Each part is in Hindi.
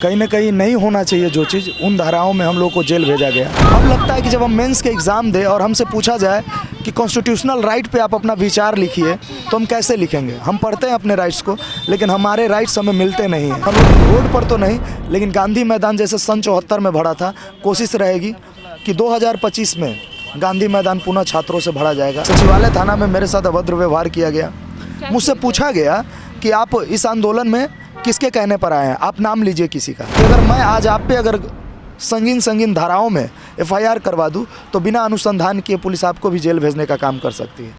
कहीं ना कहीं नहीं होना चाहिए जो चीज़, उन धाराओं में हम लोग को जेल भेजा गया। अब लगता है कि जब हम मेंस के एग्ज़ाम दें और हमसे पूछा जाए कि कॉन्स्टिट्यूशनल राइट पे आप अपना विचार लिखिए, तो हम कैसे लिखेंगे। हम पढ़ते हैं अपने राइट्स को, लेकिन हमारे राइट्स हमें मिलते नहीं हैं। हम लोग रोड पर तो नहीं, लेकिन गांधी मैदान जैसे सन 74 में भरा था, कोशिश रहेगी कि 2025 में गांधी मैदान पुनः छात्रों से भरा जाएगा। सचिवालय थाना में मेरे साथ अभद्र व्यवहार किया गया। मुझसे पूछा गया कि आप इस आंदोलन में किसके कहने पर आए हैं, आप नाम लीजिए किसी का। कि अगर मैं आज आप पे अगर संगीन धाराओं में FIR करवा दूं, तो बिना अनुसंधान किए पुलिस आपको भी जेल भेजने का काम कर सकती है।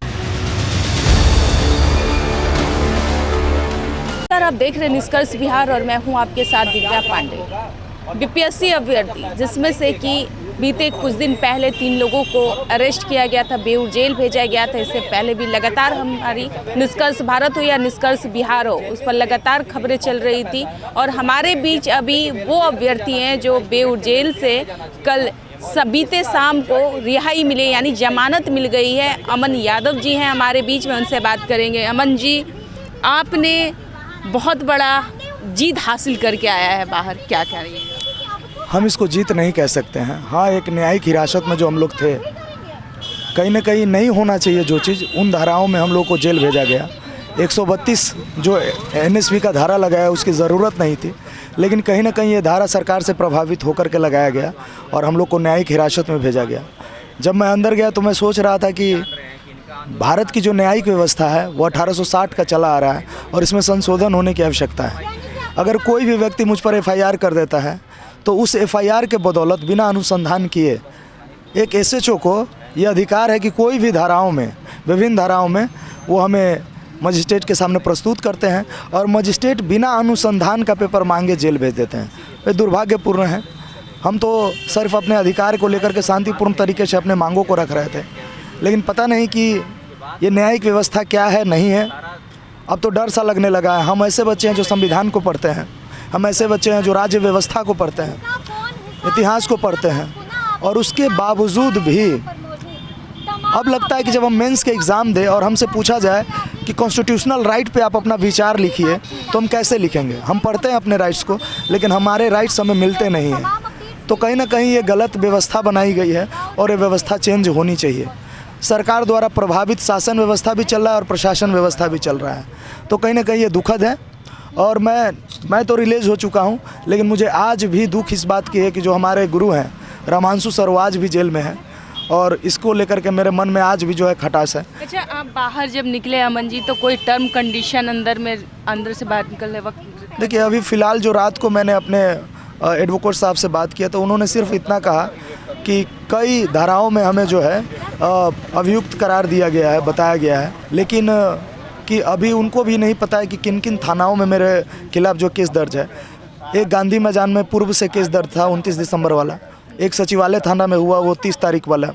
सर, आप देख रहे हैं निष्कर्ष बिहार और मैं हूं आपके साथ दिव्या पांडे। BPSC अभ्यर्थी, जिसमें से कि बीते कुछ दिन पहले 3 लोगों को अरेस्ट किया गया था, बेऊर जेल भेजा गया था। इससे पहले भी लगातार हमारी निष्कर्ष भारत हो या निष्कर्ष बिहार हो, उस पर लगातार खबरें चल रही थी। और हमारे बीच अभी वो अभ्यर्थी हैं जो बेऊर जेल से कल बीते शाम को रिहाई मिले, यानी जमानत मिल गई है। अमन यादव जी हैं हमारे बीच में, उनसे बात करेंगे। अमन जी, आपने बहुत बड़ा जीत हासिल करके आया है बाहर, क्या कह रही है? हम इसको जीत नहीं कह सकते हैं। हाँ, एक न्यायिक हिरासत में जो हम लोग थे, कहीं ना कहीं नहीं होना चाहिए जो चीज़, उन धाराओं में हम लोग को जेल भेजा गया। 132 जो NSB का धारा लगाया उसकी ज़रूरत नहीं थी, लेकिन कहीं ना कहीं ये धारा सरकार से प्रभावित होकर के लगाया गया और हम लोग को न्यायिक हिरासत में भेजा गया। जब मैं अंदर गया तो मैं सोच रहा था कि भारत की जो न्यायिक व्यवस्था है वो 1860 का चला आ रहा है और इसमें संशोधन होने की आवश्यकता है। अगर कोई भी व्यक्ति मुझ पर FIR कर देता है तो उस FIR के बदौलत बिना अनुसंधान किए एक SHO को ये अधिकार है कि कोई भी धाराओं में, विभिन्न धाराओं में वो हमें मजिस्ट्रेट के सामने प्रस्तुत करते हैं और मजिस्ट्रेट बिना अनुसंधान का पेपर मांगे जेल भेज देते हैं। ये दुर्भाग्यपूर्ण है। हम तो सिर्फ अपने अधिकार को लेकर के शांतिपूर्ण तरीके से अपने मांगों को रख रहे थे, लेकिन पता नहीं कि ये न्यायिक व्यवस्था क्या है, नहीं है। अब तो डर सा लगने लगा है। हम ऐसे बच्चे हैं जो संविधान को पढ़ते हैं, हम ऐसे बच्चे हैं जो राज्य व्यवस्था को पढ़ते हैं, इतिहास को पढ़ते हैं, और उसके बावजूद भी अब लगता है कि जब हम मेंस के एग्ज़ाम दें और हमसे पूछा जाए कि कॉन्स्टिट्यूशनल राइट पे आप अपना विचार लिखिए, तो हम कैसे लिखेंगे। हम पढ़ते हैं अपने राइट्स को, लेकिन हमारे राइट्स हमें मिलते नहीं हैं। तो कहीं ना कहीं ये गलत व्यवस्था बनाई गई है और ये व्यवस्था चेंज होनी चाहिए। सरकार द्वारा प्रभावित शासन व्यवस्था भी चल रहा है और प्रशासन व्यवस्था भी चल रहा है, तो कहीं ना कहीं ये दुखद है। और मैं तो रिलीज़ हो चुका हूँ, लेकिन मुझे आज भी दुख इस बात की है कि जो हमारे गुरु हैं रामांशु सर, वो आज भी जेल में हैं और इसको लेकर के मेरे मन में आज भी जो है खटास है। अच्छा, आप बाहर जब निकले अमन जी, तो कोई टर्म कंडीशन अंदर से बाहर निकलने वक्त? देखिए, अभी फ़िलहाल जो रात को मैंने अपने एडवोकेट साहब से बात किया तो उन्होंने सिर्फ इतना कहा कि कई धाराओं में हमें जो है अभियुक्त करार दिया गया है, बताया गया है, लेकिन कि अभी उनको भी नहीं पता है कि किन किन थानाओं में मेरे खिलाफ़ जो केस दर्ज है। एक गांधी मैदान में पूर्व से केस दर्ज था 29 दिसंबर वाला, एक सचिवालय थाना में हुआ वो 30 तारीख वाला,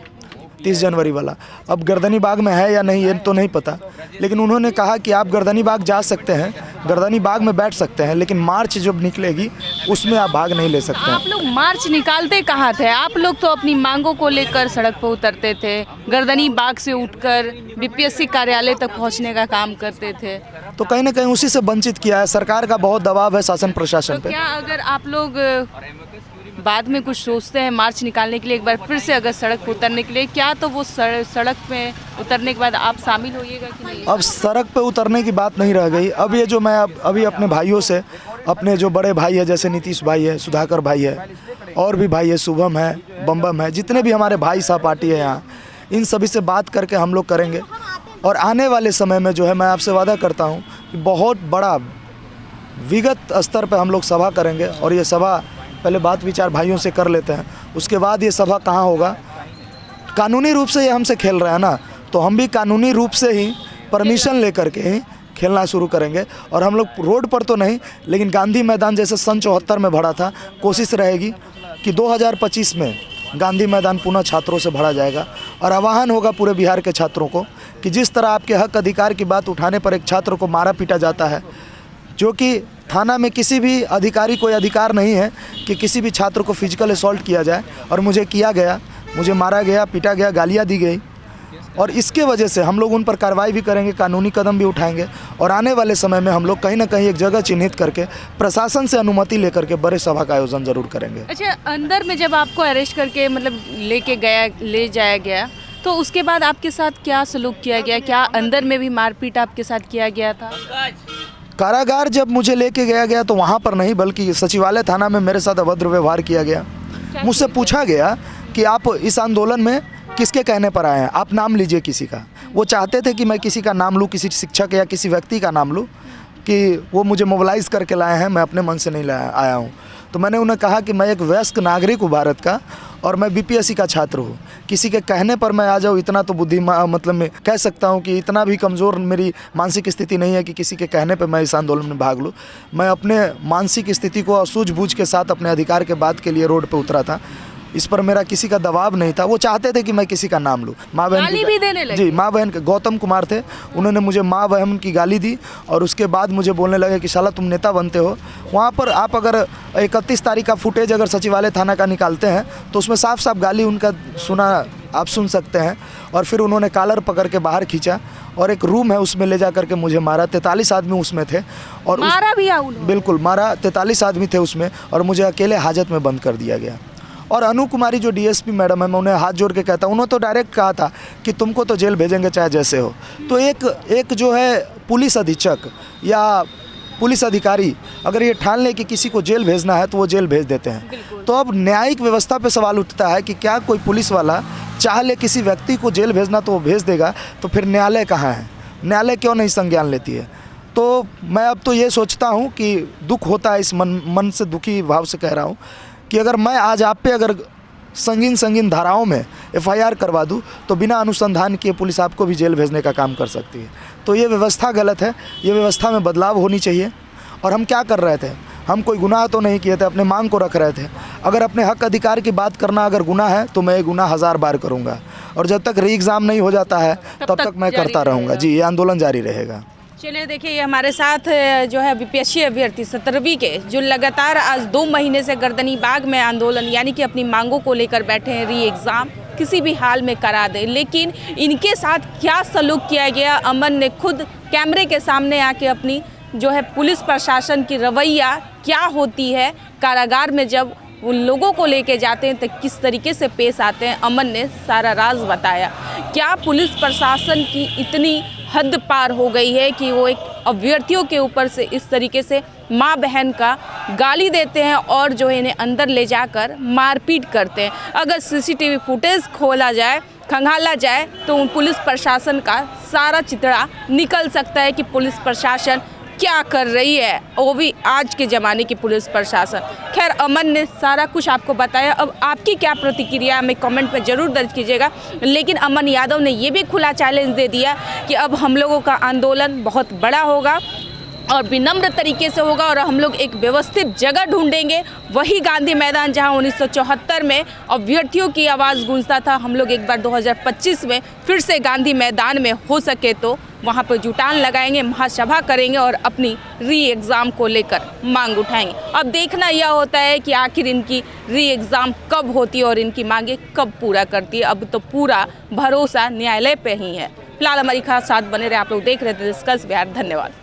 30 जनवरी वाला। अब गर्दनी बाग में है या नहीं ये तो नहीं पता, लेकिन उन्होंने कहा कि आप गर्दनी बाग जा सकते हैं, गर्दनी बाग में बैठ सकते हैं, लेकिन मार्च जब निकलेगी उसमें आप भाग नहीं ले सकते हैं। आप लोग मार्च निकालते कहाँ थे? आप लोग तो अपनी मांगों को लेकर सड़क पर उतरते थे, गर्दनी बाग से उठकर BPSC कार्यालय तक पहुँचने का काम करते थे। तो कहीं ना कहीं उसी से वंचित किया है। सरकार का बहुत दबाव है शासन प्रशासन पे। क्या अगर आप लोग बाद में कुछ सोचते हैं मार्च निकालने के लिए, एक बार फिर से अगर सड़क पर उतरने के लिए, क्या तो वो सड़क पे उतरने के बाद आप शामिल होइएगा कि नहीं? अब सड़क पे उतरने की बात नहीं रह गई। अब ये जो मैं अभी अपने भाइयों से, अपने जो बड़े भाई है जैसे नीतीश भाई है, सुधाकर भाई है, और भी भाई है, शुभम है, बम है, जितने भी हमारे भाई सहपाठी है यहाँ, इन सभी से बात करके हम लोग करेंगे। और आने वाले समय में जो है मैं आपसे वादा करता हूँ कि बहुत बड़ा विगत स्तर पर हम लोग सभा करेंगे। और ये सभा पहले बात विचार भाइयों से कर लेते हैं, उसके बाद ये सभा कहाँ होगा। कानूनी रूप से ये हमसे खेल रहा है ना, तो हम भी कानूनी रूप से ही परमिशन लेकर के ही खेलना शुरू करेंगे। और हम लोग रोड पर तो नहीं, लेकिन गांधी मैदान जैसे सन 74 में भरा था, कोशिश रहेगी कि 2025 में गांधी मैदान पुनः छात्रों से भरा जाएगा। और आह्वान होगा पूरे बिहार के छात्रों को कि जिस तरह आपके हक अधिकार की बात उठाने पर एक छात्र को मारा पीटा जाता है, जो कि थाना में किसी भी अधिकारी को अधिकार नहीं है कि किसी भी छात्र को फिजिकल असॉल्ट किया जाए, और मुझे किया गया, मुझे मारा गया, पीटा गया, गालियाँ दी गई, और इसके वजह से हम लोग उन पर कार्रवाई भी करेंगे, कानूनी कदम भी उठाएंगे और आने वाले समय में हम लोग कहीं ना कहीं एक जगह चिन्हित करके प्रशासन से अनुमति लेकर के बड़े सभा का आयोजन जरूर करेंगे। अच्छा, अंदर में जब आपको अरेस्ट करके मतलब ले जाया गया तो उसके बाद आपके साथ क्या सलूक किया गया? क्या अंदर में भी मारपीट आपके साथ किया गया था? कारागार जब मुझे लेके गया तो वहाँ पर नहीं, बल्कि सचिवालय थाना में मेरे साथ अभद्र व्यवहार किया गया। मुझसे पूछा गया कि आप इस आंदोलन में किसके कहने पर आए हैं, आप नाम लीजिए किसी का। वो चाहते थे कि मैं किसी का नाम लूँ, किसी शिक्षक या किसी व्यक्ति का नाम लूँ, कि वो मुझे मोबिलाइज़ करके लाए हैं, मैं अपने मन से नहीं आया हूँ। तो मैंने उन्हें कहा कि मैं एक वयस्क नागरिक हूँ भारत का और मैं बीपीएससी का छात्र हूँ। किसी के कहने पर मैं आ जाऊँ, इतना तो मतलब मैं कह सकता हूँ कि इतना भी कमज़ोर मेरी मानसिक स्थिति नहीं है कि किसी के कहने पर मैं इस आंदोलन में भाग लूँ। मैं अपने मानसिक स्थिति को सूझबूझ के साथ अपने अधिकार के बात के लिए रोड पर उतरा था। इस पर मेरा किसी का दबाव नहीं था। वो चाहते थे कि मैं किसी का नाम लूँ। माँ बहन गाली भी देने लगे? जी, माँ बहन के गौतम कुमार थे, उन्होंने मुझे माँ बहन की गाली दी और उसके बाद मुझे बोलने लगे कि शाला तुम नेता बनते हो। वहाँ पर आप अगर 31 तारीख का फुटेज अगर सचिवालय थाना का निकालते हैं तो उसमें साफ साफ गाली उनका सुना आप सुन सकते हैं। और फिर उन्होंने कॉलर पकड़ के बाहर खींचा और एक रूम है उसमें ले जा करके मुझे मारा। 43 आदमी उसमें थे और मारा भी उन्होंने? बिल्कुल मारा। 43 आदमी थे उसमें और मुझे अकेले हाजत में बंद कर दिया गया। और अनु कुमारी जो डीएसपी मैडम है, मैं उन्हें हाथ जोड़ के कहता हूँ, उन्होंने तो डायरेक्ट कहा था कि तुमको तो जेल भेजेंगे चाहे जैसे हो। तो एक जो है पुलिस अधीक्षक या पुलिस अधिकारी अगर ये ठान ले कि किसी को जेल भेजना है तो वो जेल भेज देते हैं। तो अब न्यायिक व्यवस्था पे सवाल उठता है कि क्या कोई पुलिस वाला चाह ले किसी व्यक्ति को जेल भेजना तो वो भेज देगा, तो फिर न्यायालय कहाँ है? न्यायालय क्यों नहीं संज्ञान लेती है? तो मैं अब तो ये सोचता हूँ कि दुख होता है, इस मन से दुखी भाव से कह रहा हूँ कि अगर मैं आज आप पे अगर संगीन धाराओं में एफआईआर करवा दूं तो बिना अनुसंधान किए पुलिस आपको भी जेल भेजने का काम कर सकती है। तो ये व्यवस्था गलत है, ये व्यवस्था में बदलाव होनी चाहिए। और हम क्या कर रहे थे? हम कोई गुनाह तो नहीं किए थे, अपने मांग को रख रहे थे। अगर अपने हक अधिकार की बात करना अगर गुनाह है तो मैं ये गुनाह 1000 बार करूँगा और जब तक री एग्ज़ाम नहीं हो जाता है तब तक मैं करता रहूँगा। जी, ये आंदोलन जारी रहेगा। चलिए, देखिए ये हमारे साथ जो है बीपीएससी अभ्यर्थी 17वीं के जो लगातार आज 2 महीने से गर्दनी बाग में आंदोलन यानी कि अपनी मांगों को लेकर बैठे हैं, री एग्ज़ाम किसी भी हाल में करा दे। लेकिन इनके साथ क्या सलूक किया गया, अमन ने खुद कैमरे के सामने आके अपनी जो है पुलिस प्रशासन की रवैया क्या होती है, कारागार में जब उन लोगों को लेके जाते हैं तो किस तरीके से पेश आते हैं, अमन ने सारा राज बताया। क्या पुलिस प्रशासन की इतनी हद पार हो गई है कि वो एक अभ्यर्थियों के ऊपर से इस तरीके से माँ बहन का गाली देते हैं और जो है इन्हें अंदर ले जाकर मारपीट करते हैं। अगर सीसीटीवी फुटेज खोला जाए, खंगाला जाए तो पुलिस प्रशासन का सारा चित्रा निकल सकता है कि पुलिस प्रशासन क्या कर रही है, वो भी आज के ज़माने की पुलिस प्रशासन। खैर, अमन ने सारा कुछ आपको बताया। अब आपकी क्या प्रतिक्रिया हमें कमेंट में ज़रूर दर्ज कीजिएगा। लेकिन अमन यादव ने ये भी खुला चैलेंज दे दिया कि अब हम लोगों का आंदोलन बहुत बड़ा होगा और विनम्र तरीके से होगा और हम लोग एक व्यवस्थित जगह ढूंढेंगे, वही गांधी मैदान जहां 1974 में अभ्यर्थियों की आवाज़ गूंजता था। हम लोग एक बार 2025 में फिर से गांधी मैदान में हो सके तो वहां पर जुटान लगाएंगे, महासभा करेंगे और अपनी री एग्ज़ाम को लेकर मांग उठाएंगे। अब देखना यह होता है कि आखिर इनकी री एग्ज़ाम कब होती है और इनकी मांगे कब पूरा करती है। अब तो पूरा भरोसा न्यायालय पे ही है। फिलहाल हमारी खास साथ बने रहे, आप लोग देख रहे थे डिस्कस बिहार। धन्यवाद।